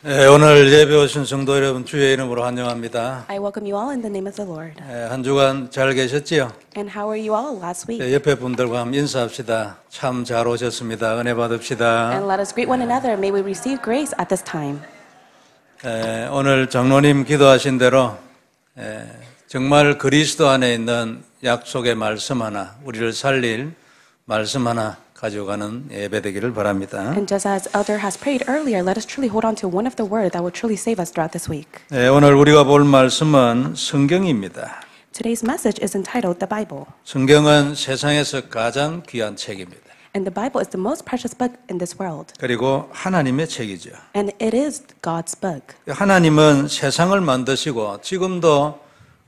오늘 예배 오신 성도 여러분 주의 이름으로 환영합니다. I welcome you all in the name of the Lord. 한 주간 잘 계셨지요? And how are you all last week? 옆에 분들과 함께 인사합시다. 참 잘 오셨습니다. 은혜 받읍시다. And let us greet one another. May we receive grace at this time. 오늘 장로님 기도하신 대로 정말 그리스도 안에 있는 약속의 말씀 하나, 우리를 살릴 말씀 하나 가져가는 예배 되기를 바랍니다. And just as Elder has prayed earlier, let us truly hold on to one of the words that will truly save us throughout this week. 오늘 우리가 볼 말씀은 성경입니다. Today's message is entitled The Bible. 성경은 세상에서 가장 귀한 책입니다. And the Bible is the most precious book in this world. 그리고 하나님의 책이죠. And it is God's book. 하나님은 세상을 만드시고 지금도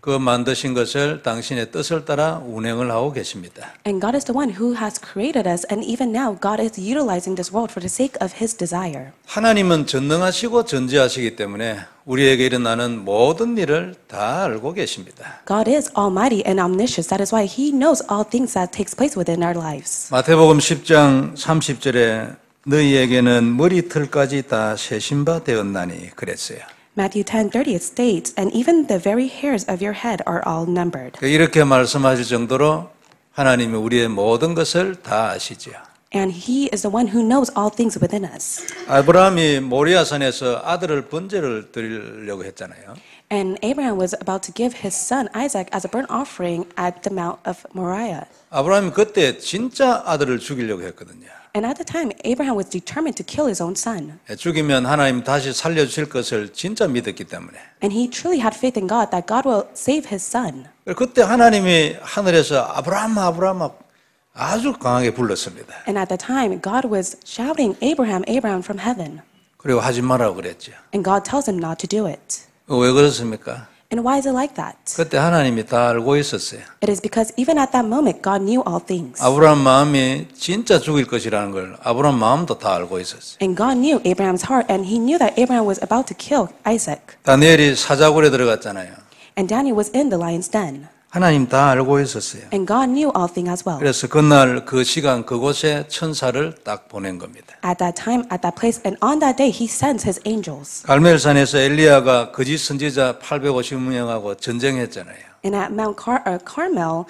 그 만드신 것을 당신의 뜻을 따라 운행을 하고 계십니다. And God is the one who has created us, and even now God is utilizing this world for the sake of His desire. 하나님은 전능하시고 전지하시기 때문에 우리에게 일어나는 모든 일을 다 알고 계십니다. God is almighty and omniscient. That is why He knows all things that takes place within our lives. 마태복음 10장 30절에 너희에게는 머리털까지 다 세신 바 되었나니 그랬어요. Matthew 10:30 it states, and even the very hairs of your head are all numbered. 이렇게 말씀하실 정도로 하나님이 우리의 모든 것을 다 아시죠. And He is the one who knows all things within us. 아브라함이 모리아산에서 아들을 번제를 드리려고 했잖아요. And Abraham was about to give his son Isaac as a burnt offering at the Mount of Moriah. 아브라함이 그때 진짜 아들을 죽이려고 했거든요. And at the time, Abraham was determined to kill his own son. 죽이면 하나님 다시 살려주실 것을 진짜 믿었기 때문에. And he truly had faith in God that God will save his son. 그때 하나님이 하늘에서 아브라함 아브라함 아주 강하게 불렀습니다. And at the time, God was shouting, Abraham, Abraham from heaven. 그리고 하지 말라고 그랬죠. And God tells him not to do it. 왜 그렇습니까? And why is it like that? 그때 하나님이 다 알고 있었어요. It is because even at that moment, God knew all things. 아브라함 마음이 진짜 죽일 것이라는 걸 아브라함 마음도 다 알고 있었어요. And God knew Abraham's heart, and He knew that Abraham was about to kill Isaac. 다니엘이 사자굴에 들어갔잖아요. And Daniel was in the lion's den. 하나님 다 알고 있었어요. And God knew all things as well. 그래서 그날 그 시간 그곳에 천사를 딱 보낸 겁니다. At that time, at that place, and on that day, He sends His angels. 갈멜산에서 엘리야가 거짓 선지자 850명하고 전쟁했잖아요. And at Mount Carmel,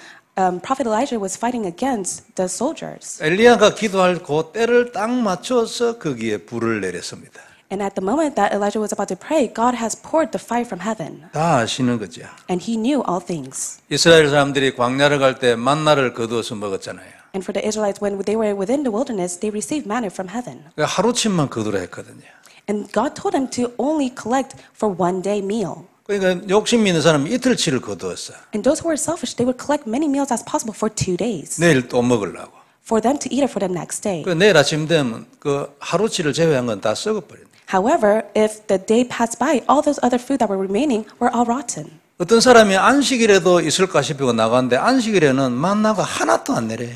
Prophet Elijah was fighting against the soldiers. 엘리야가 기도할 그 때를 딱 맞춰서 거기에 불을 내렸습니다. And at the moment that Elijah was about to pray, God has poured the fire from heaven. 다 아시는 거죠. And He knew all things. 이스라엘 사람들이 광야를 갈 때 만나를 거두어서 먹었잖아요. And for the Israelites, when they were within the wilderness, they received manna from heaven. 하루치만 거두라 했거든요. And God told them to only collect for one day meal. 그러니까 욕심 있는 사람은 이틀치를 거두었어. And those who were selfish, they would collect many meals as possible for 2 days. 내일 또 먹으려고. For them to eat it for the next day. 내일 아침 되면 그 하루치를 제외한 건 다 썩어버린다. However, if the day passed by, all those other food that were remaining were all rotten. 어떤 사람이 안식일에도 있을까 싶고 나갔는데 안식일에는 만나가 하나도 안 내려요.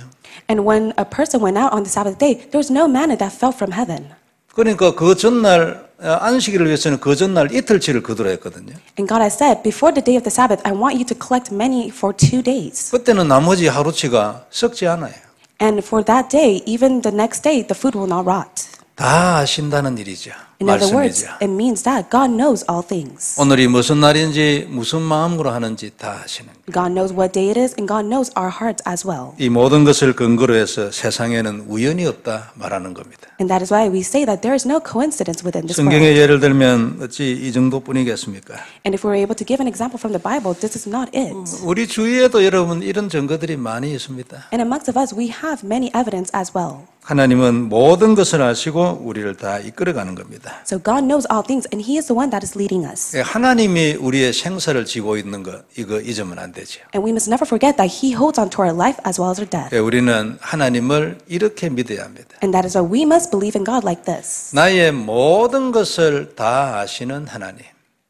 And when a person went out on the Sabbath day, there was no manna that fell from heaven. 그러니까 그 전날 안식일을 위해서는 그 전날 이틀치를 거두라 했거든요. And God has said, before the day of the Sabbath, I want you to collect many for 2 days. 그때는 나머지 하루치가 썩지 않아요. And for that day, even the next day, the food will not rot. 다 아신다는 일이죠. In other words, 말씀이죠. it means that God knows all things. 오늘이 무슨 날인지 무슨 마음으로 하는지 다 아시는 거예요. God knows what day it is, and God knows our hearts as well. 이 모든 것을 근거로 해서 세상에는 우연이 없다 말하는 겁니다. And that is why we say that there is no coincidence within this 성경의 world. 예를 들면 어찌 이 정도뿐이겠습니까? And if we're able to give an example from the Bible, this is not it. 우리 주위에도 여러분 이런 증거들이 많이 있습니다. And amongst of us, we have many evidence as well. 하나님은 모든 것을 아시고 우리를 다 이끌어가는 겁니다. So God knows all things, and He is the one that is leading us. 하나님이 우리의 생사를 지고 있는 것 이거 잊으면 안 되죠. And we must never forget that He holds on to our life as well as our death. 우리는 하나님을 이렇게 믿어야 합니다. And that is why we must believe in God like this. 나의 모든 것을 다 아시는 하나님.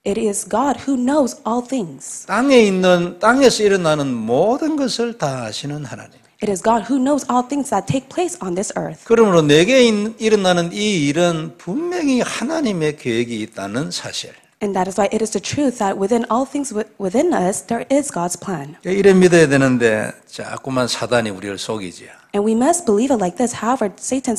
It is God who knows all things. 땅에서 일어나는 모든 것을 다 아시는 하나님. It is God who knows all things that take place on this earth. 그러므로 내게 일어나는 이 일은 분명히 하나님의 계획이 있다는 사실. And that is why it is the truth that within all things within us, there is God's plan. 이래 믿어야 되는데 자꾸만 사단이 우리를 속이지요. And we must believe it like this. However, Satan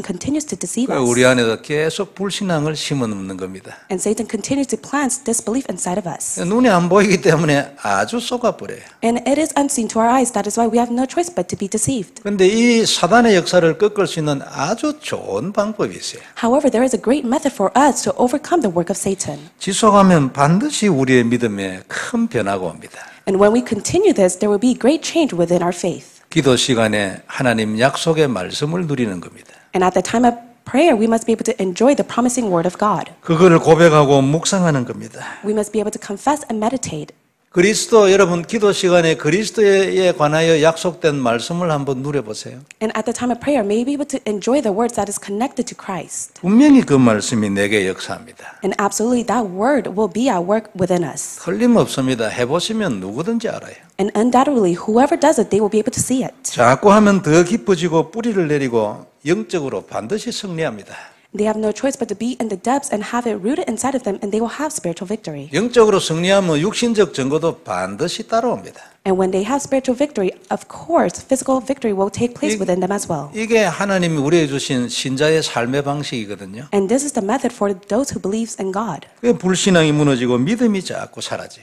continues to deceive us. 우리 안에서 계속 불신앙을 심어놓는 겁니다. And Satan continues to plant disbelief inside of us. 눈에 안 보이기 때문에 아주 속아버려요. And it is unseen to our eyes. That is why we have no choice but to be deceived. 그런데 이 사단의 역사를 꺾을 수 있는 아주 좋은 방법이 있어요. However, there is a great method for us to overcome the work of Satan. 지속하면 반드시 우리의 믿음에 큰 변화가 옵니다. And when we continue this, there will be great change within our faith. 기도 시간에 하나님 약속의 말씀을 누리는 겁니다. And at the time of prayer, we must be able to enjoy the promising word of God. 그거를 고백하고 묵상하는 겁니다. We must be able to confess and meditate. 그리스도 여러분 기도 시간에 그리스도에 관하여 약속된 말씀을 한번 누려보세요. And at the time of prayer, may we be able to enjoy the words that is connected to Christ. 분명히 그 말씀이 내게 역사합니다. And absolutely, that word will be at work within us. 틀림없습니다. 해보시면 누구든지 알아요. And undoubtedly, whoever does it, they will be able to see it. 자꾸 하면 더 깊어지고 뿌리를 내리고 영적으로 반드시 승리합니다. They have no choice but to be in the depths and have it rooted inside of them, and they will have spiritual victory. 영적으로 승리하면 육신적 증거도 반드시 따라옵니다. And when they have spiritual victory, of course, physical victory will take place within them as well. 이게 하나님이 우리에게 주신 신자의 삶의 방식이거든요. And this is the method for those who believes in God. 그 불신앙이 무너지고 믿음이 자꾸 살아나죠.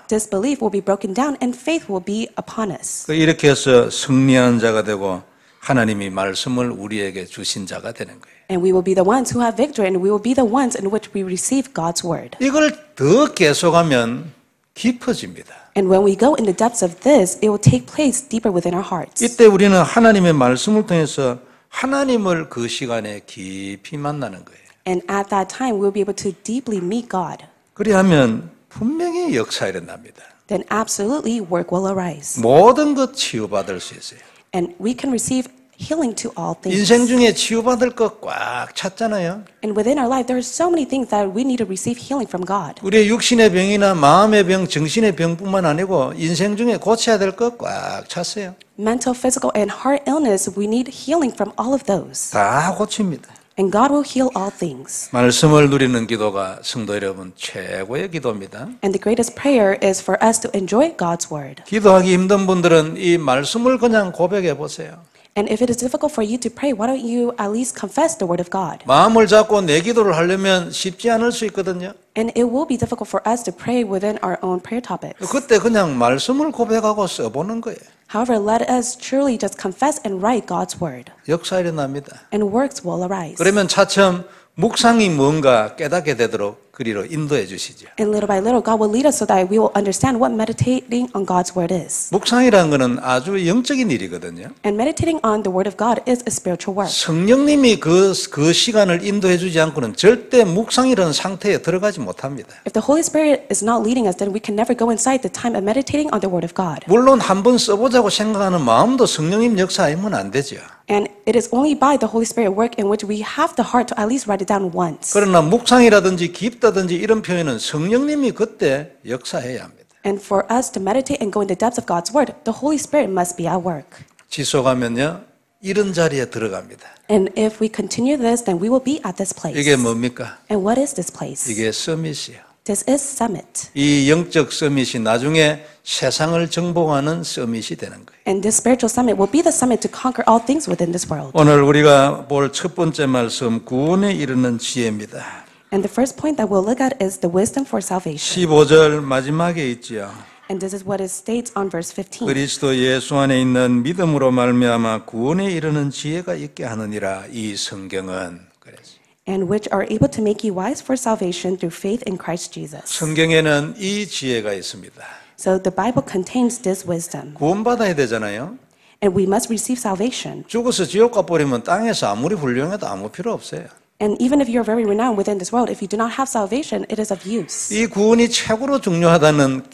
Disbelief will be broken down, and faith will be upon us. 이렇게 해서 승리하는 자가 되고 하나님이 말씀을 우리에게 주신 자가 되는 거예요. And we will be the ones who have victory, and we will be the ones in which we receive God's word. 이걸 더 계속하면 깊어집니다. And when we go in the depths of this, it will take place deeper within our hearts. 이때 우리는 하나님의 말씀을 통해서 하나님을 그 시간에 깊이 만나는 거예요. And at that time, we'll be able to deeply meet God. 그리하면 분명히 역사 일어납니다. Then absolutely work will arise. 모든 것 치유받을 수 있어요. And we can receive healing to all things. 인생 중에 치유받을 것 꽉 찼잖아요. And within our life, there are so many things that we need to receive healing from God. 우리의 육신의 병이나 마음의 병, 정신의 병뿐만 아니고 인생 중에 고쳐야 될 것 꽉 찼어요. Mental, physical, and heart illness, we need healing from all of those. 다 고칩니다. And God will heal all things. 말씀을 누리는 기도가 성도 여러분 최고의 기도입니다. And the greatest prayer is for us to enjoy God's word. 기도하기 힘든 분들은 이 말씀을 그냥 고백해 보세요. And if it is difficult for you to pray, why don't you at least confess the word of God? 마음을 잡고 내 기도를 하려면 쉽지 않을 수 있거든요. And it will be difficult for us to pray within our own prayer topics. 그때 그냥 말씀을 고백하고 써보는 거예요. However, let us truly just confess and write God's word. 역사 일어납니다. And works will arise. 그러면 차츰 묵상이 뭔가 깨닫게 되도록 그리로 인도해 주시죠. And little by little, God will lead us so that we will understand what meditating on God's word is. 묵상이라는 것은 아주 영적인 일이거든요. And meditating on the word of God is a spiritual work. 성령님이 그 시간을 인도해 주지 않고는 절대 묵상이라는 상태에 들어가지 못합니다. If the Holy Spirit is not leading us, then we can never go inside the time of meditating on the word of God. 물론 한번 써보자고 생각하는 마음도 성령님 역사 아니면 안 되죠. And it is only by the Holy Spirit work in which we have the heart to at least write it down once. 그러나 묵상이라든지 깊다든지 이런 표현은 성령님이 그때 역사해야 합니다. And for us to meditate and go in the depths of God's word, the Holy Spirit must be at work. 지속하면요 이런 자리에 들어갑니다. And if we continue this, then we will be at this place. 이게 뭡니까? And what is this place? 이게 서밋이에요. This is summit. 이 영적 서밋이 나중에 세상을 정복하는 서밋이 되는 거예요. And this spiritual summit will be the summit to conquer all things within this world. 오늘 우리가 볼 첫 번째 말씀 구원에 이르는 지혜입니다. And the first point that we'll look at is the wisdom for salvation. 15절 마지막에 있지요. And this is what it states on verse 15. 그리스도 예수 안에 있는 믿음으로 말미암아 구원에 이르는 지혜가 있게 하느니라. 이 성경은 그래서 And which are able to make you wise for salvation through faith in Christ Jesus. 성경에는 이 지혜가 있습니다. So the Bible contains this wisdom. 구원받아야 되잖아요. And we must receive salvation. 죽어서 지옥 가버리면 땅에서 아무리 훌륭해도 아무 필요 없어요. And even if you're very renowned within this world, if you do not have salvation, it is of use. 이 구원이 최고로 중요하다는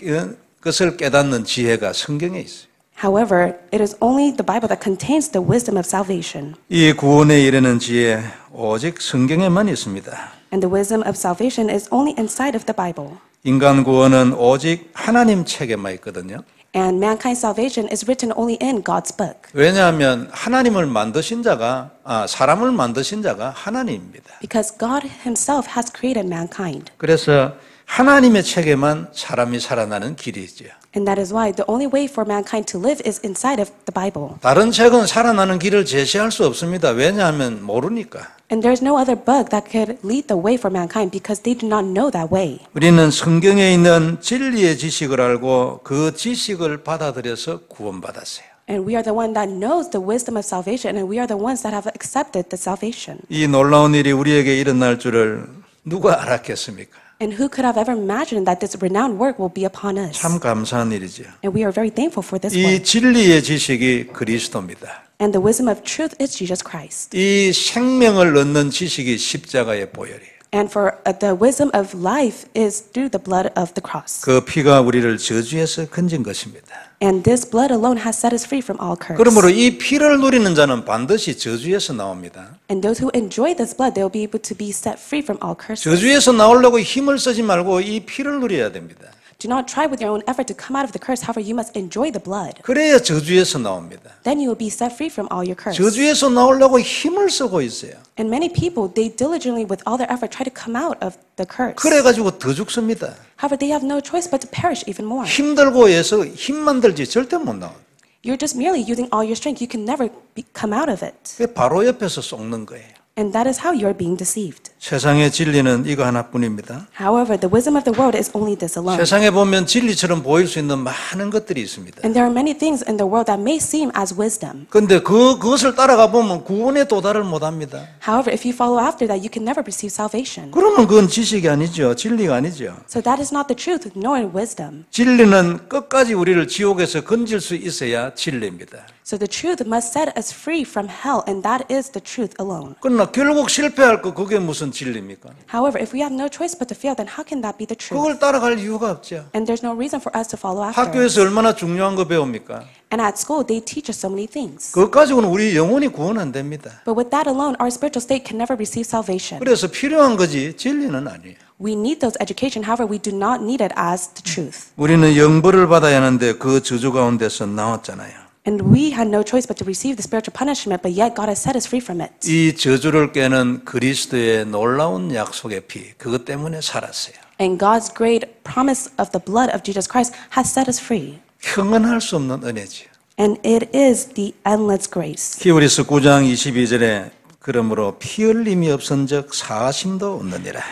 것을 깨닫는 지혜가 성경에 있어요. However, it is only the Bible that contains the wisdom of salvation. 이 구원에 이르는 지혜 오직 성경에만 있습니다. And the wisdom of salvation is only inside of the Bible. 인간 구원은 오직 하나님 책에만 있거든요. And mankind's salvation is written only in God's book. 왜냐하면 하나님을 만드신 자가 사람을 만드신 자가 하나님입니다. Because God himself has created mankind. 그래서 하나님의 책에만 사람이 살아나는 길이죠. And that is why the only way for mankind to live is inside of the Bible. 다른 책은 살아나는 길을 제시할 수 없습니다. 왜냐하면 모르니까. And there's no other book that could lead the way for mankind because they do not know that way. 우리는 성경에 있는 진리의 지식을 알고 그 지식을 받아들여서 구원받았어요. And we are the one that knows the wisdom of salvation, and we are the ones that have accepted the salvation. 이 놀라운 일이 우리에게 일어날 줄을 누가 알았겠습니까? And who could have ever imagined that this renowned work will be upon us? 참 감사한 일이죠. And we are very thankful for this 이 work. 진리의 지식이 그리스도입니다. And the wisdom of truth is Jesus Christ. 이 생명을 얻는 지식이 십자가의 보혈이에요. And for the wisdom of life is through the blood of the cross. 그 피가 우리를 저주에서 건진 것입니다. And this blood alone has set us free from all curse. 그러므로 이 피를 누리는 자는 반드시 저주에서 나옵니다. And those who enjoy this blood, they will be able to be set free from all curses. 저주에서 나오려고 힘을 쓰지 말고 이 피를 누려야 됩니다. Do not try with your own effort to come out of the curse. However, you must enjoy the blood. 그래야 저주에서 나옵니다. Then you will be set free from all your curse. 저주에서 나오려고 힘을 쓰고 있어요. And many people, they diligently, with all their effort, try to come out of the curse. 그래가지고 더 죽습니다. However, they have no choice but to perish even more. 힘들고 해서 힘만 들지 절대 못 나와요. You're just merely using all your strength. You can never come out of it. 그게 바로 옆에서 속는 거예요. And that is how you are being deceived. 세상의 진리는 이거 하나뿐입니다. However, the wisdom of the world is only this alone. 세상에 보면 진리처럼 보일 수 있는 많은 것들이 있습니다. And there are many things in the world that may seem as wisdom. 그런데 그것을 따라가 보면 구원에 도달을 못합니다. However, if you follow after that, you can never receive salvation. 그러면 그건 지식이 아니죠. 진리가 아니죠. So that is not the truth, nor wisdom. 진리는 끝까지 우리를 지옥에서 건질 수 있어야 진리입니다. So the truth must set us free from hell, and that is the truth alone. 그러나 결국 실패할 거 그게 무슨 진리입니까? However, if we have no choice but to fail, then how can that be the truth? 그걸 따라갈 이유가 없죠. And there's no reason for us to follow after. 학교에서 얼마나 중요한 거 배웁니까? And at school, they teach us so many things. 그것 가지고는 우리 영혼이 구원 안 됩니다. But with that alone, our spiritual state can never receive salvation. 그래서 필요한 거지 진리는 아니에요. We need those education. However, we do not need it as the truth. 우리는 영벌을 받아야 하는데 그 저주 가운데서 나왔잖아요. And we had no choice but to receive the spiritual punishment, but yet God has set us free from it. 이 저주를 깨는 그리스도의 놀라운 약속의 피, 그것 때문에 살았어요. And God's great promise of the blood of Jesus Christ has set us free. 형언할 수 없는 은혜지요. And it is the endless grace. 히브리서 9장 22절에 그러므로 피 흘림이 없은즉 사심도 없느니라.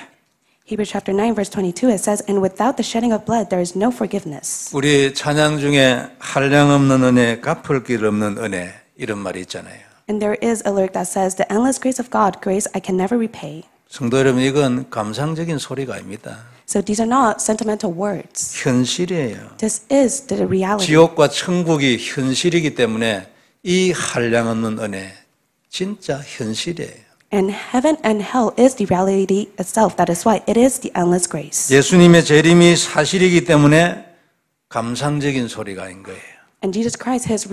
Hebrews chapter 9 verse 22 it says, and without the shedding of blood there is no forgiveness. 우리 찬양 중에 한량 없는 은혜, 갚을 길 없는 은혜 이런 말이 있잖아요. And there is a lyric that says, the endless grace of God, grace I can never repay. 성도 여러분, 이건 감상적인 소리가 아닙니다. So these are not sentimental words. 현실이에요. This is the reality. 지옥과 천국이 현실이기 때문에 이 한량 없는 은혜 진짜 현실이에요. And heaven and hell is the reality itself. That is why it is the endless grace. 예수님의 재림이 사실이기 때문에 감상적인 소리가 아닌 거예요. And Jesus Christ, his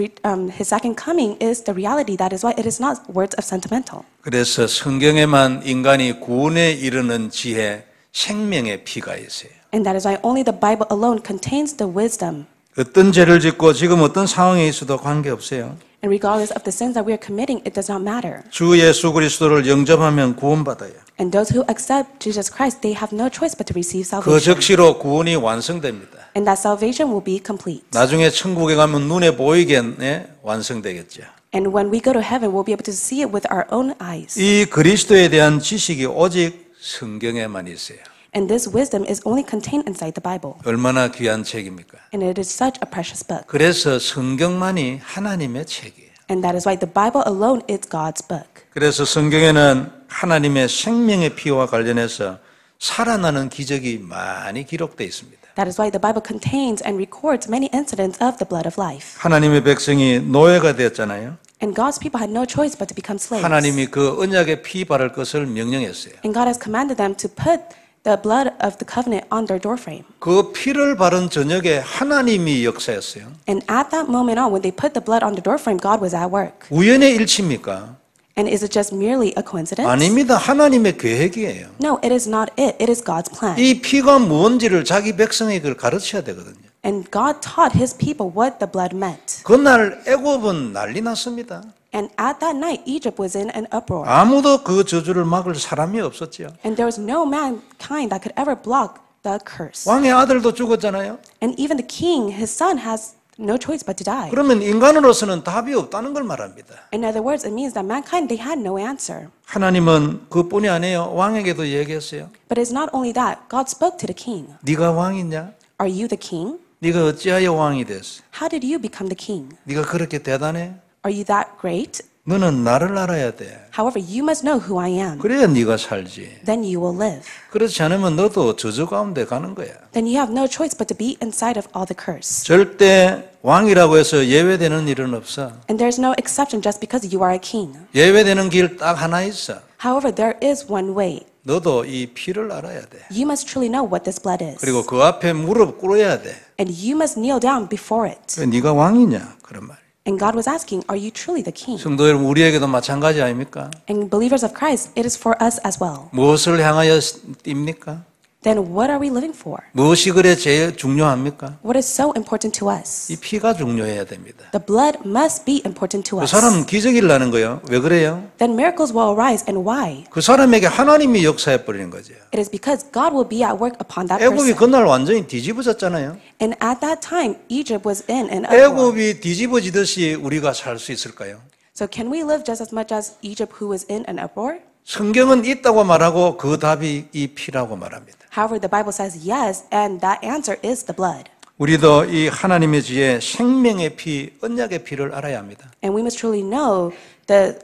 second coming is the reality. That is why it is not words of sentimental. 그래서 성경에만 인간이 구원에 이르는 지혜, 생명의 피가 있어요. And that is why only the Bible alone contains the wisdom. 어떤 죄를 짓고 지금 어떤 상황에 있어도 관계없어요. And regardless of the sins that we are committing, it does not matter. 주 예수 그리스도를 영접하면 구원받아요. And those who accept Jesus Christ, they have no choice but to receive 그 salvation. 즉시로 구원이 완성됩니다. And that salvation will be complete. 나중에 천국에 가면 눈에 보이게 완성되겠죠. And when we go to heaven, we'll be able to see it with our own eyes. 이 그리스도에 대한 지식이 오직 성경에만 있어요. And this wisdom is only contained inside the Bible. 얼마나 귀한 책입니까? And it is such a precious book. 그래서 성경만이 하나님의 책이에요. And that is why the Bible alone is God's book. 그래서 성경에는 하나님의 생명의 피와 관련해서 살아나는 기적이 많이 기록되어 있습니다. That is why the Bible contains and records many incidents of the blood of life. 하나님의 백성이 노예가 되었잖아요. And God's people had no choice but to become slaves. 하나님이 그 언약에 피 바를 것을 명령했어요. And God has commanded them to put the blood of the covenant on their doorframe. 그 피를 바른 저녁에 하나님이 역사했어요. And at that moment on, when they put the blood on the doorframe, God was at work. 우연의 일치입니까? And is it just merely a coincidence? 아닙니다. 하나님의 계획이에요. No, it is not it. It is God's plan. 이 피가 무언지를 자기 백성에게 가르쳐야 되거든요. And God taught his people what the blood meant. 그날 애굽은 난리 났습니다. And at that night, Egypt was in an uproar. 아무도 그 저주를 막을 사람이 없었죠. And there was no mankind that could ever block the curse. 왕의 아들도 죽었잖아요. And even the king, his son, has no choice but to die. 그러면 인간으로서는 답이 없다는 걸 말합니다. In other words, it means that mankind, they had no answer. 하나님은 그뿐이 아니에요. 왕에게도 얘기했어요. But it's not only that. God spoke to the king. 네가 왕이냐? Are you the king? 네가 어찌하여 왕이 됐어? How did you become the king? 네가 그렇게 대단해? Are you that great? 너는 나를 알아야 돼. However, you must know who I am. 그래야 네가 살지. Then you will live. 그렇지 않으면 너도 저주 가운데 가는 거야. Then you have no choice but to be inside of all the curse. 절대 왕이라고 해서 예외되는 일은 없어. And there's no exception just because you are a king. 예외되는 길 딱 하나 있어. However, there is one way. 너도 이 피를 알아야 돼. You must truly know what this blood is. 그리고 그 앞에 무릎 꿇어야 돼. And you must kneel down before it. 왜 네가 왕이냐? 그런 말. And God was asking, are you truly the king? 성도 여러분, 우리에게도 마찬가지 아닙니까? And believers of Christ, it is for us as well. 무엇을 향하여 뜁니까? Then what are we living for? 무엇이 그래 제일 중요합니까? What is so important to us? 이 피가 중요해야 됩니다. The blood must be important to 그 us. 사람은 기적이 일어나는 거예요. 왜 그래요? Then miracles will arise. And why? 그 사람에게 하나님이 역사해 버리는 거죠. It is because God will be at work upon that 애굽이 person. 그날 완전히 뒤집어졌잖아요. And at that time, Egypt was in an uproar. 애굽이 뒤집어지듯이 우리가 살 수 있을까요? So can we live just as much as Egypt who was in an uproar? 성경은 있다고 말하고 그 답이 이 피라고 말합니다. However, the Bible says yes, and that answer is the blood. 우리도 이 하나님의 지혜 생명의 피, 언약의 피를 알아야 합니다. And we must truly know the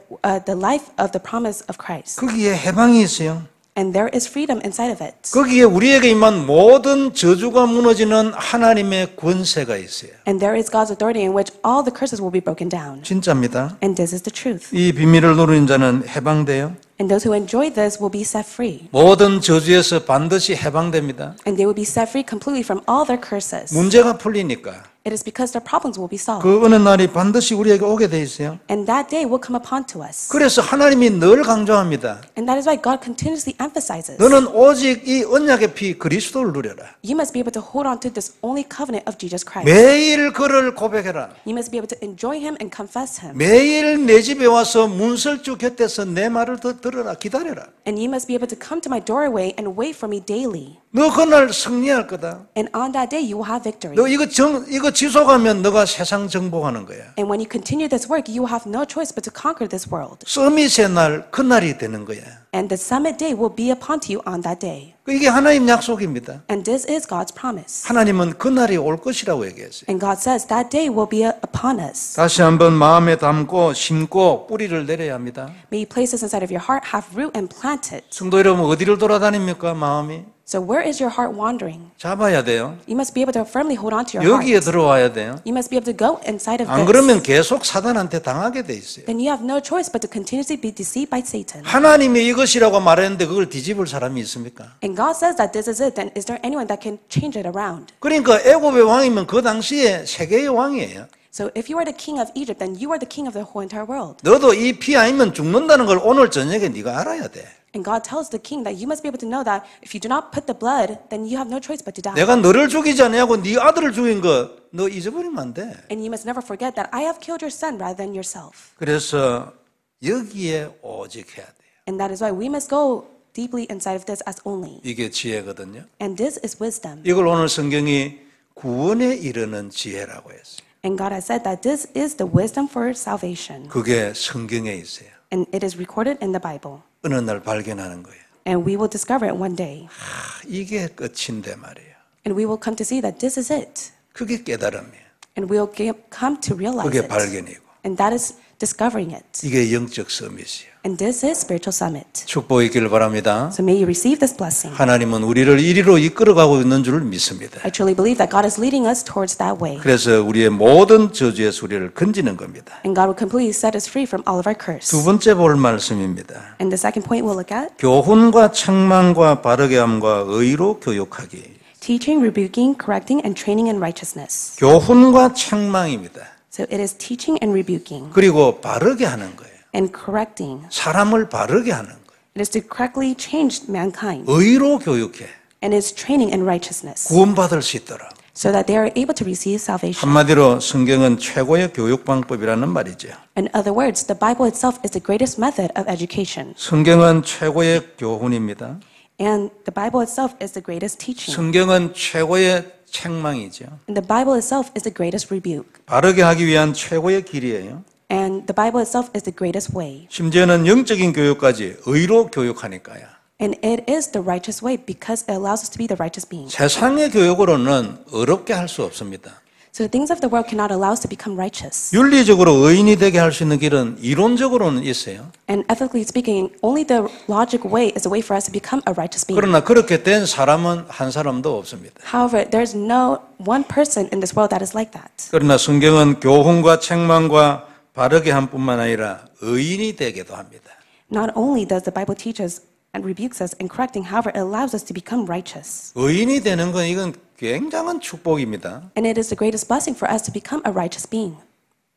life of the promise of Christ. 거기에 해방이 있어요. And there is freedom inside of it. 거기에 우리에게 임한 모든 저주가 무너지는 하나님의 권세가 있어요. And there is God's authority in which all the curses will be broken down. 진짜입니다. And this is the truth. 이 비밀을 누리는 자는 해방돼요. And those who enjoy this will be set free. 모든 저주에서 반드시 해방됩니다. And they will be set free completely from all their curses. 문제가 풀리니까 It is because their problems will be solved. 그 어느 날이 반드시 우리에게 오게 돼 있어요. And that day will come upon to us. 그래서 하나님이 늘 강조합니다. And that is why God continuously emphasizes. 너는 오직 이 언약의 피 그리스도를 누려라. You must be able to hold on to this only covenant of Jesus Christ. 매일 그를 고백해라. You must be able to enjoy Him and confess Him. 매일 내 집에 와서 문설주 곁에서 내 말을 들어라. 기다려라. And you must be able to come to my doorway and wait for me daily. 너 그날 승리할 거다. And on that day you will have victory. 너 이거 지속하면 너가 세상 정복하는 거야. And when you continue this work, you will have no choice but to conquer this world. 서밋의 날 그날이 되는 거야. And the summit day will be upon you on that day. 이게 하나님 약속입니다. And this is God's promise. 하나님은 그날이 올 것이라고 얘기했어요. And God says that day will be upon us. 다시 한번 마음에 담고 심고 뿌리를 내려야 합니다. May you place this inside of your heart, have root and plant it. 성도 여러분 어디를 돌아다닙니까 마음이? So where is your heart wandering? 잡아야 돼요. You must be able to firmly hold on to your heart. 여기에 들어와야 돼요. You must be able to go inside of 안 this. 그러면 계속 사단한테 당하게 돼 있어요. Then you have no choice but to continuously be deceived by Satan. 하나님이 이것이라고 말했는데 그걸 뒤집을 사람이 있습니까? And God says that this is it, then is there anyone that can change it around? 그러니까 애굽의 왕이면 그 당시에 세계의 왕이에요. So if you are the king of Egypt, then you are the king of the whole entire world. 너도 이 피 아니면 죽는다는 걸 오늘 저녁에 네가 알아야 돼. And God tells the king that you must be able to know that if you do not put the blood, then you have no choice but to die. 내가 너를 죽이지 않냐고 네 아들을 죽인 거 너 잊어버리면 안 돼. And you must never forget that I have killed your son rather than yourself. 그래서 여기에 오직 해야 돼요. And that is why we must go deeply inside of this as only. 이게 지혜거든요. And this is wisdom. 이걸 오늘 성경이 구원에 이르는 지혜라고 했어요. And God has said that this is the wisdom for salvation. 그게 성경에 있어요. And it is recorded in the Bible. 어느 날 발견하는 거예요. And we will discover it one day. 이게 끝인데 말이에요. And we will come to see that this is it. 그게 깨달음이에요. And we'll come to realize 그게 it. 발견이고. And that is discovering it. 이게 영적 서밋이에요. And this is spiritual summit. 축복이 있기를 바랍니다. So may you receive this blessing. 하나님은 우리를 이리로 이끌어가고 있는 줄 믿습니다. I truly believe that God is leading us towards that way. 그래서 우리의 모든 저주의 소리를 건지는 겁니다. And God will completely set us free from all of our curse. 두 번째 볼 말씀입니다. And the second point we'll look at, 교훈과 책망과 바르게 함과 의로 교육하기. teaching, rebuking, correcting, and training in righteousness. 교훈과 책망입니다. So it is teaching and rebuking 그리고 바르게 하는 거예요. and correcting. 사람을 바르게 하는 거예요. It is to correctly change mankind. 의로 교육해. And it's training in righteousness 구원받을 수 있도록. so that they are able to receive salvation. 한마디로 성경은 최고의 교육 방법이라는 말이죠. In other words, the Bible itself is the greatest method of education. 성경은 최고의 교훈입니다. And the Bible itself is the greatest teaching. 성경은 최고의 책망이죠. And the Bible itself is the greatest rebuke. 바르게 하기 위한 최고의 길이에요. And the Bible itself is the greatest way. 심지어는 영적인 교육까지 의로 교육하니까요. And it is the righteous way because it allows us to be the righteous being. 세상의 교육으로는 어렵게 할 수 없습니다. So the things of the world cannot allow us to become righteous. 윤리적으로 의인이 되게 할 수 있는 길은 이론적으로는 있어요. And ethically speaking, only the logic way is a way for us to become a righteous being. 그러나 그렇게 된 사람은 한 사람도 없습니다. However, there's no one person in this world that is like that. 그러나 성경은 교훈과 책망과 바르게 함뿐만 아니라 의인이 되게도 합니다. Not only does the Bible teach us and rebukes us in correcting, however, it allows us to become righteous. 의인이 되는 건 이건 굉장한 축복입니다. And it is the greatest blessing for us to become a righteous being.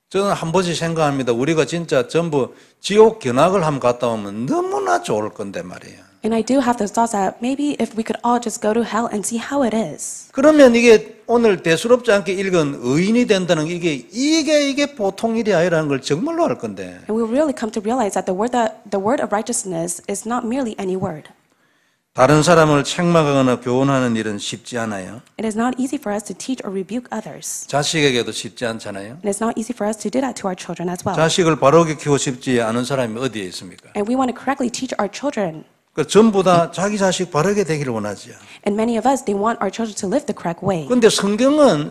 저는 한 번씩 생각합니다. 우리가 진짜 전부 지옥 견학을 한번 갔다 오면 너무나 좋을 건데 말이에요. And I do have those thoughts that maybe if we could all just go to hell and see how it is. 그러면 이게 오늘 대수롭지 않게 읽은 의인이 된다는 이게 보통 일이 아니라는 걸 정말로 알 건데. And we'll really come to realize that the word of righteousness is not merely any word. 다른 사람을 책망하거나 교훈하는 일은 쉽지 않아요. It is not easy for us to teach or rebuke others. 자식에게도 쉽지 않잖아요. And it's not easy for us to do that to our children as well. 자식을 바르게 키우고 싶지 않은 사람이 어디에 있습니까? And we want to correctly teach our children. 그 전부 다 자기 자식 바르게 되기를 원하죠. And many of us, they want our children to live the correct way. 그런데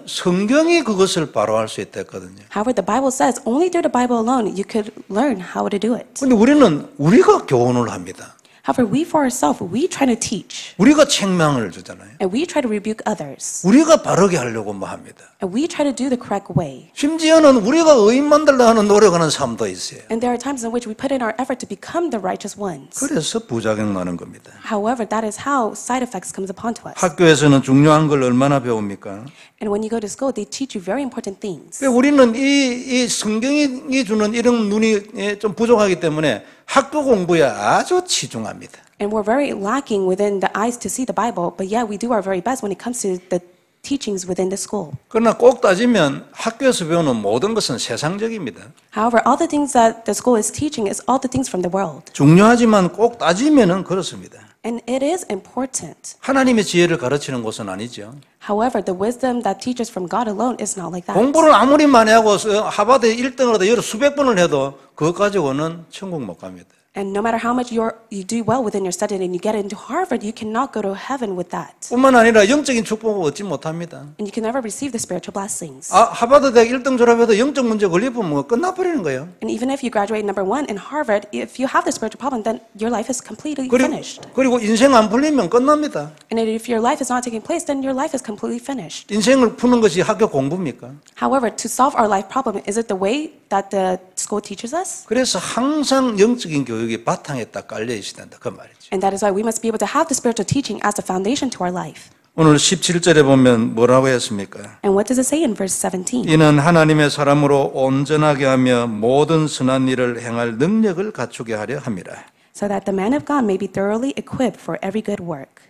성경이 그것을 바로 할 수 있다거든요. However, the Bible says only through the Bible alone you could learn how to do it. 그런데 우리가 교훈을 합니다. However, we for ourselves, we try to teach. 우리가 책망을 주잖아요. And we try to rebuke others. 우리가 바르게 하려고 뭐 합니다. And we try to do the correct way. 심지어는 우리가 의인 만들려 하는 노력하는 삶도 있어요. And there are times in which we put in our effort to become the righteous ones. 그래서 부작용 나는 겁니다. However, that is how side effects comes upon to us. 학교에서는 중요한 걸 얼마나 배웁니까? And when you go to school, they teach you very important things. 우리는 이 성경이 주는 이런 눈이 좀 부족하기 때문에 학교 공부에 아주 치중합니다. And we're very lacking within the eyes to see the Bible, but yet we do our very best when it comes to the teachings within the school. 그러나 꼭 따지면 학교에서 배우는 모든 것은 세상적입니다. However, all the things that the school is teaching is all the things from the world. 중요하지만 꼭 따지면은 그렇습니다. And it is important. 하나님의 지혜를 가르치는 곳은 아니죠. However, the wisdom that teaches from God alone is not like that. 공부를 아무리 많이 하고 하버드 1등을 하다 여러 수백 번을 해도 그것 가지고는 천국 못 갑니다. And no matter how much you do well within your study and you get into Harvard, you cannot go to heaven with that. 뿐만 아니라 영적인 축복을 얻지 못합니다. And you can never receive the spiritual blessings. 하버드 대학 1등 졸업해도 영적 문제 걸리면 뭐 끝나버리는 거예요. And even if you graduate number 1 in Harvard, if you have the spiritual problem, then your life is completely finished. 그리고 인생 안 풀리면 끝납니다. And if your life is not taking place, then your life is completely finished. 인생을 푸는 것이 학교 공부입니까? However, to solve our life problem, is it the way that the school teaches us? 그래서 항상 영적인 교육이 바탕에 딱 깔려 있어야 된다 그 말이죠. And that is why we must be able to have the spiritual teaching as the foundation to our life. 오늘 17절에 보면 뭐라고 했습니까? And what does it say in verse 17? 이는 하나님의 사람으로 온전하게 하며 모든 선한 일을 행할 능력을 갖추게 하려 함이라. So that the man of God may be thoroughly equipped for every good work.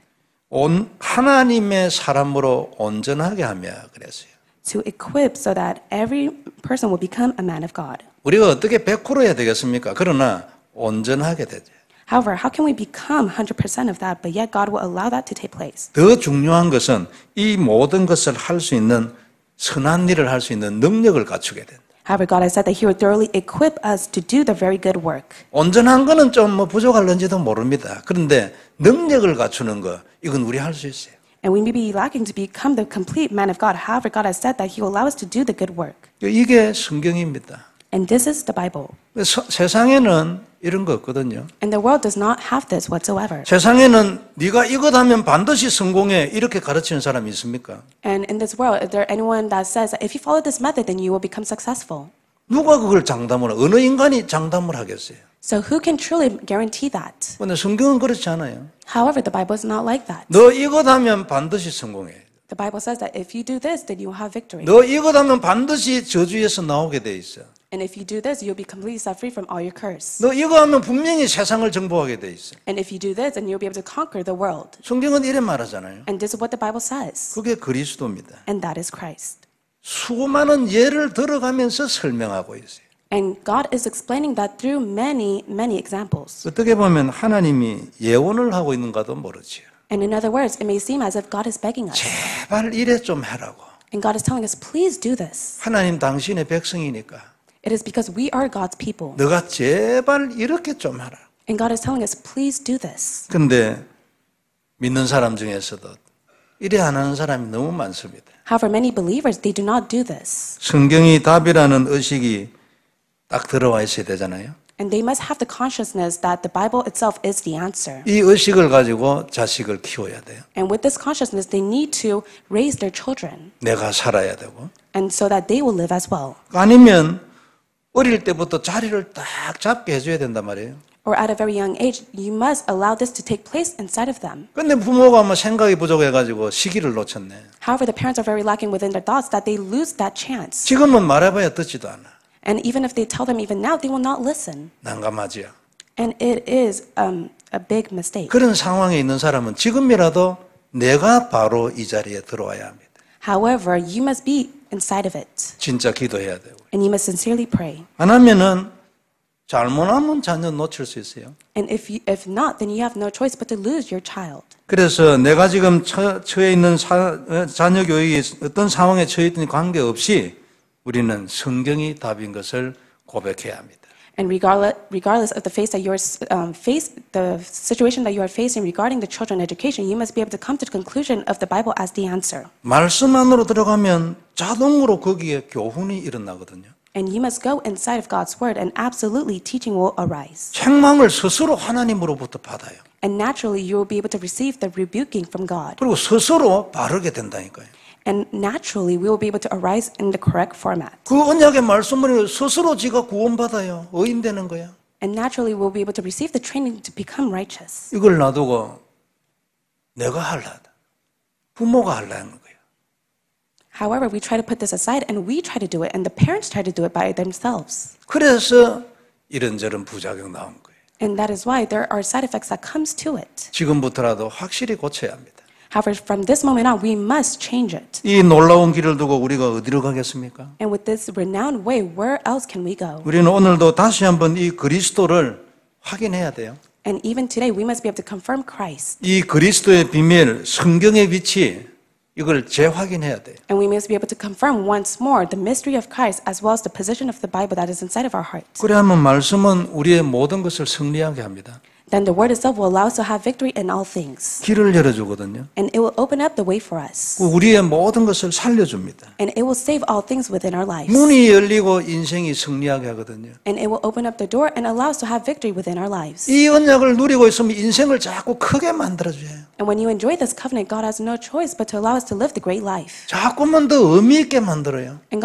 하나님의 사람으로 온전하게 하며 그랬어요. To equip so that every person will become a man of God. 우리가 어떻게 100% 해야 되겠습니까? 그러나 온전하게 되죠. However, how can we become 100% of that, but yet God will allow that to take place? 더 중요한 것은 이 모든 것을 할 수 있는 선한 일을 할 수 있는 능력을 갖추게 된다. However, God has said that He will thoroughly equip us to do the very good work. 온전한 거는 좀 부족할는지도 모릅니다. 그런데 능력을 갖추는 거 이건 우리 할 수 있어요. And we may be lacking to become the complete man of God. However, God has said that He will allow us to do the good work. 이게 성경입니다. And this is the Bible. 세상에는 이런 거 없거든요. And the world does not have this whatsoever. 세상에는 네가 이것 하면 반드시 성공해 이렇게 가르치는 사람이 있습니까? And in this world, is there anyone that says that if you follow this method, then you will become successful? 누가 그걸 장담을 어느 인간이 장담을 하겠어요? So who can truly guarantee that? 근데 성경은 그렇지 않아요. However, the Bible is not like that. 너 이것 하면 반드시 성공해. The Bible says that if you do this, then you will have victory. 너 이것 하면 반드시 저주에서 나오게 돼 있어. And if you do this, you'll be completely set free from all your curse. 너 이거 하면 분명히 세상을 정복하게 돼 있어. And if you do this, then you'll be able to conquer the world. 성경은 이래 말하잖아요. And this is what the Bible says. 그게 그리스도입니다. And that is Christ. 수많은 예를 들어가면서 설명하고 있어요. And God is explaining that through many, many examples. 어떻게 보면 하나님이 예언을 하고 있는가도 모르지요. And in other words, it may seem as if God is begging us. 제발 이래 좀 해라고. And God is telling us, please do this. 하나님 당신의 백성이니까 It is because we are God's people. 너가 제발 이렇게 좀 하라. And God is telling us, please do this. 근데 믿는 사람 중에서도 이래 안 하는 사람이 너무 많습니다. However, many believers, they do not do this. 성경이 답이라는 의식이 딱 들어와 있어야 되잖아요. And they must have the consciousness that the Bible itself is the answer. 이 의식을 가지고 자식을 키워야 돼요. And with this consciousness, they need to raise their children. 내가 살아야 되고. And so that they will live as well. 아니면 어릴 때부터 자리를 딱 잡게 해줘야 된단 말이에요. Or at a very young age, you must allow this to take place inside of them. 근데 부모가 뭐 생각이 부족해가지고 시기를 놓쳤네. However, the parents are very lacking within their thoughts that they lose that chance. 지금은 말해봐야 듣지도 않아. And even if they tell them even now, they will not listen. 난감하지요. And it is a big mistake. 그런 상황에 있는 사람은 지금이라도 내가 바로 이 자리에 들어와야 합니다. However, you must be inside of it. 진짜 기도해야 되고. And you must sincerely pray. 안 하면은 잘못하면 자녀 놓칠 수 있어요. And if not, then you have no choice but to lose your child. 그래서 내가 지금 처해 있는 자녀 교육이 어떤 상황에 처해 있든지 관계없이 우리는 성경이 답인 것을 고백해야 합니다. And regardless of the the situation that you are facing regarding the children education, you must be able to come to the conclusion of the Bible as the answer. 말씀 안으로 들어가면 자동으로 거기에 교훈이 일어나거든요. And you must go inside of God's word, and absolutely teaching will arise. 책망을 스스로 하나님으로부터 받아요. And naturally, you will be able to receive the rebuking from God. 그리고 스스로 바르게 된다니까요. And naturally, we will be able to arise in the correct format. 그 언약의 말씀을 스스로 지가 구원받아요. 의인되는 거야. And naturally, we'll be able to receive the training to become righteous. 이걸 놔두고 내가 할라. 부모가 할라는 거예요. However, we try to put this aside and we try to do it, and the parents try to do it by themselves. 그래서 이런저런 부작용 나온 거예요. And that is why there are side effects that comes to it. 지금부터라도 확실히 고쳐야 합니다. However, from this moment on, we must change it. 이 놀라운 길을 두고 우리가 어디로 가겠습니까? And with this renowned way, where else can we go? 우리는 오늘도 다시 한번 이 그리스도를 확인해야 돼요. And even today, we must be able to confirm Christ. 이 그리스도의 비밀, 성경의 위치, 이걸 재확인해야 돼요. And we must be able to confirm once more the mystery of Christ as well as the position of the Bible that is inside of our hearts. 그래야만 말씀은 우리의 모든 것을 승리하게 합니다. Then the word itself will allow us to have victory in all things. 길을 열어주거든요. And it will open up the way for us. 우리의 모든 것을 살려줍니다. And it will save all things within our lives. 문이 열리고 인생이 승리하게 하거든요. And it will open up the door and allow us to have victory within our lives. 이 언약을 누리고 있으면 인생을 자꾸 크게 만들어줘요. And when you enjoy this covenant, God has no choice but to allow us to live the great life. 자꾸만 더 의미 있게 만들어요. And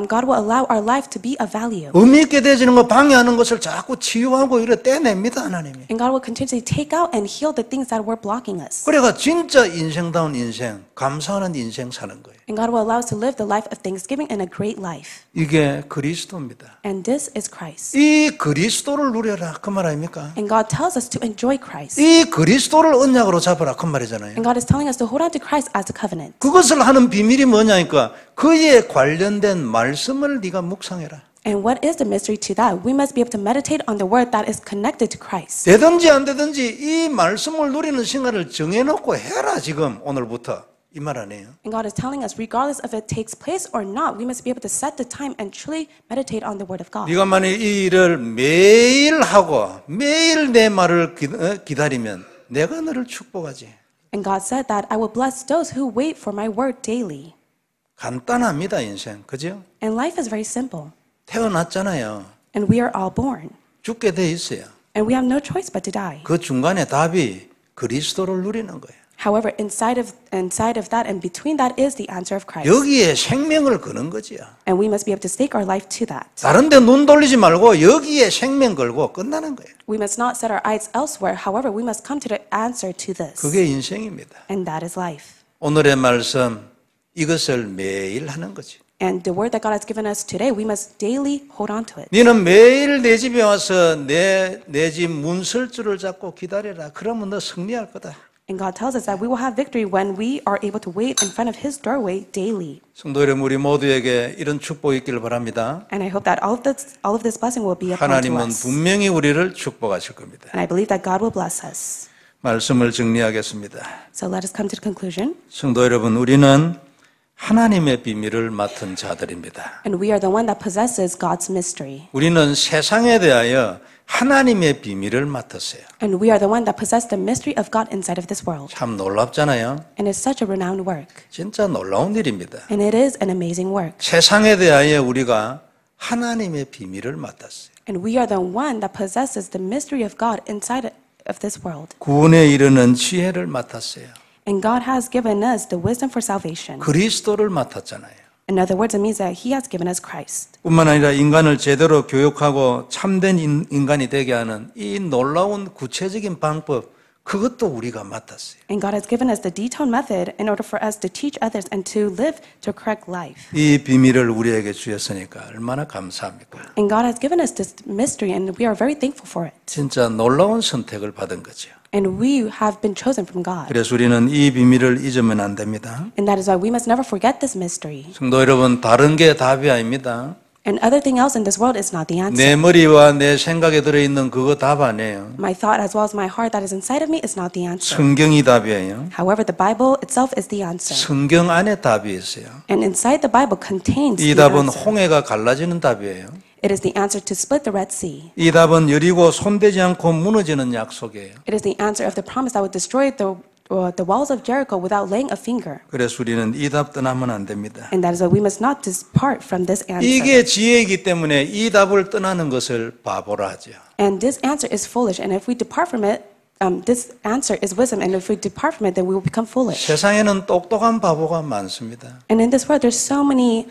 God will allow our life to be of value. 의미 있게 되지는 거 방해하는 것을 자꾸 치유하고 이래 떼냅니다, 하나님이. And God will continually take out and heal the things that were blocking us. 그래가 진짜 인생다운 인생, 감사하는 인생 사는 거예요. And God will allow us to live the life of thanksgiving and a great life. 이게 그리스도입니다. And this is Christ. 이 그리스도를 누려라 그 말 아닙니까? And God tells us to enjoy Christ. 이 그리스도를 언약으로 잡아라 그 말이잖아요. And God is telling us to hold on to Christ as a covenant. 그것을 하는 비밀이 뭐냐니까 그에 관련된 말씀을 네가 묵상해라. And what is the mystery to that? We must be able to meditate on the word that is connected to Christ. 되든지 안 되든지 이 말씀을 누리는 시간을 정해놓고 해라 지금 오늘부터 이 말 아니에요. And God is telling us, regardless if it takes place or not, we must be able to set the time and truly meditate on the word of God. 네가 만약 이 일을 매일 하고 매일 내 말을 기다리면 내가 너를 축복하지. And God said that I will bless those who wait for my word daily. 간단합니다 인생, 그죠? And life is very simple. 태어났잖아요. And we are all born. 죽게 돼 있어요. And we have no choice but to die. 그 중간에 답이 그리스도를 누리는 거예요. However, inside of that and between that is the answer of Christ. 여기에 생명을 거는 거지요. And we must be able to stake our life to that. 다른 데 눈 돌리지 말고 여기에 생명 걸고 끝나는 거예요. We must not set our eyes elsewhere. However, we must come to the answer to this. 그게 인생입니다. And that is life. 오늘의 말씀 이것을 매일 하는 거지. And the word that God has given us today, we must daily hold on to it. 너는 매일 내 집에 와서 내 집 문설주를 잡고 기다려라. 그러면 너 승리할 거다. And God tells us that we will have victory when we are able to wait in front of His doorway daily. 성도 여러분, 우리 모두에게 이런 축복이 있기를 바랍니다. And I hope that all of this blessing will be upon to 하나님은 us. 분명히 우리를 축복하실 겁니다. And I believe that God will bless us. 말씀을 정리하겠습니다. So let us come to the conclusion. 성도 여러분, 우리는 하나님의 비밀을 맡은 자들입니다. And we are the one that possesses God's mystery. 우리는 세상에 대하여 하나님의 비밀을 맡았어요. And we are the one that possess the mystery of God inside of this world. 참 놀랍잖아요. And it's such a renowned work. 진짜 놀라운 일입니다. And it is an amazing work. 세상에 대하여 우리가 하나님의 비밀을 맡았어요. And we are the one that possesses the mystery of God inside of this world. 구원에 이르는 지혜를 맡았어요. And God has given us the wisdom for salvation. 그리스도를 맡았잖아요. In other words, it means that He has given us Christ. 뿐만 아니라 인간을 제대로 교육하고 참된 인간이 되게 하는 이 놀라운 구체적인 방법, 그것도 우리가 맡았어요. And God has given us the detailed method in order for us to teach others and to live to correct life. 이 비밀을 우리에게 주셨으니까 얼마나 감사합니까? And God has given us this mystery and we are very thankful for it. 진짜 놀라운 선택을 받은 거죠. And we have been chosen from God. 그래서 우리는 이 비밀을 잊으면 안 됩니다. And that is why we must never forget this mystery. 성도 여러분, 다른 게 답이 아닙니다. And other thing else in this world is not the answer. 내 머리와 내 생각에 들어있는 그거 답 아니에요. My thought as well as my heart that is inside of me is not the answer. 성경이 답이에요. However, the Bible itself is the answer. 성경 안에 답이 있어요. And inside the Bible contains 이 the 답은 answer. 홍해가 갈라지는 답이에요. It is the answer to split the Red Sea. 이 답은 여리고 손대지 않고 무너지는 약속이에요. It is the answer of the promise that would destroy the walls of Jericho without laying a finger. 그래서 우리는 이 답 떠나면 안 됩니다. And that is why we must not depart from this answer. 이게 지혜이기 때문에 이 답을 떠나는 것을 바보라 하죠. And this answer is foolish. And if we depart from it, this answer is wisdom. And if we depart from it, then we will become foolish. 세상에는 똑똑한 바보가 많습니다. And in this world, there's so many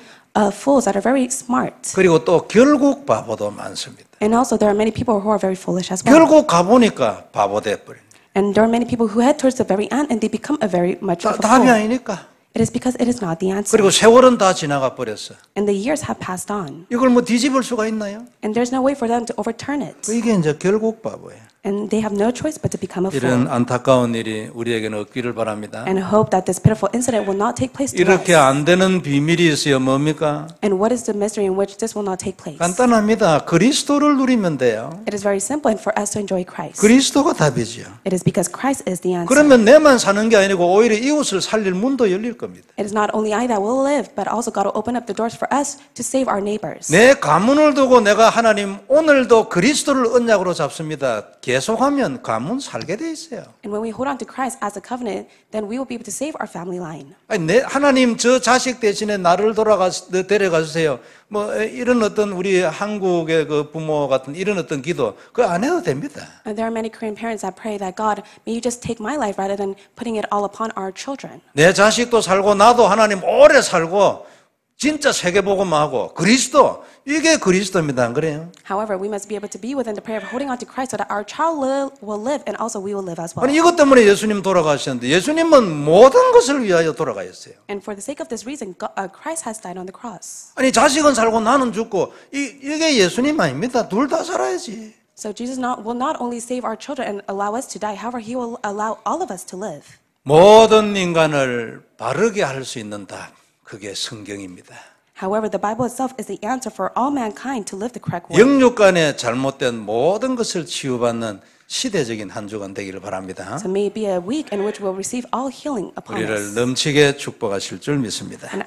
fools that are very smart. 그리고 또 결국 바보도 많습니다. And also, there are many people who are very foolish as well. 결국 가보니까 바보 돼버립니다. And there are many people who head towards the very end and they become a very much of a 답이 fool. 아니니까. It is because it is not the answer. 그리고 세월은 다 지나가 버렸어. And the years have passed on. 이걸 뭐 뒤집을 수가 있나요? And there's no way for them to overturn it. 이게 이제 결국 바보예요. And they have no choice but to become a 이런 fool. 안타까운 일이 우리에게는 없기를 바랍니다. And hope that this pitiful incident will not take place to 이렇게 us. 안 되는 비밀이 있어요. 뭡니까? And what is the mystery in which this will not take place? 간단합니다. 그리스도를 누리면 돼요. It is very simple and for us to enjoy Christ. 그리스도가 답이죠. It is because Christ is the answer. 그러면 내만 사는 게 아니고 오히려 이웃을 살릴 문도 열릴 겁니다. It is not only I that will live, but also God will open up the doors for us to save our neighbors. 내 가문을 두고 내가 하나님 오늘도 그리스도를 언약으로 잡습니다. 계속하면 가문 살게 돼 있어요. And when we hold on to Christ as a covenant, then we will be able to save our family line. 아니, 하나님 저 자식 대신에 나를 데려가 주세요. 뭐 이런 어떤 우리 한국의 그 부모 같은 이런 어떤 기도 그거 안 해도 됩니다. And there are many Korean parents that pray that God, may you just take my life rather than putting it all upon our children. 내 자식도 살고 나도 하나님 오래 살고 진짜 세계복음하고 그리스도 이게 그리스도입니다. 안 그래요? However, we must be able to be within the prayer of holding on to Christ so that our child will live and also we will live as well. 아니 이것 때문에 예수님 돌아가셨는데 예수님은 모든 것을 위하여 돌아가셨어요. And for the sake of this reason, Christ has died on the cross. 아니 자식은 살고 나는 죽고 이게 예수님 아닙니다. 둘 다 살아야지. So Jesus will not only save our children and allow us to die, however, He will allow all of us to live. 모든 인간을 바르게 할 수 있는 답, 그게 성경입니다. However, the Bible itself is the answer for all mankind to live the correct way. 영육 간에 잘못된 모든 것을 치유받는 시대적인 한 주간 되기를 바랍니다. So may it be a week in which we'll receive all healing upon 우리를 us. 넘치게 축복하실 줄 믿습니다. And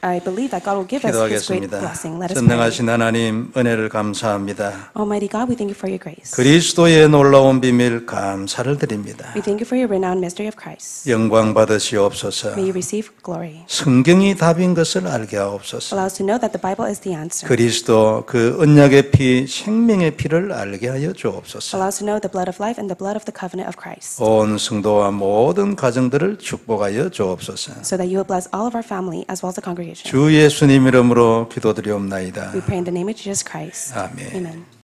I believe that God will give us His great 기도하겠습니다. blessing. Let us pray. 전능하신 하나님 은혜를 감사합니다. Almighty God, we thank you for your grace. 그리스도의 놀라운 비밀 감사를 드립니다. We thank you for your renowned mystery of Christ. 영광 받으시옵소서. May you receive glory. 성경이 답인 것을 알게 하옵소서. Allow us to know that the Bible is the answer. 그리스도 그 언약의 피, 생명의 피를 알게 하여 주옵소서. Allow us to know the blood of life and the blood of the covenant of Christ. 온 성도와 모든 가정들을 축복하여 주옵소서. So that you will bless all of our family as well as the congregation. 주 예수님 이름으로 기도드리옵나이다. We pray in the name of Jesus Christ. 아멘. Amen.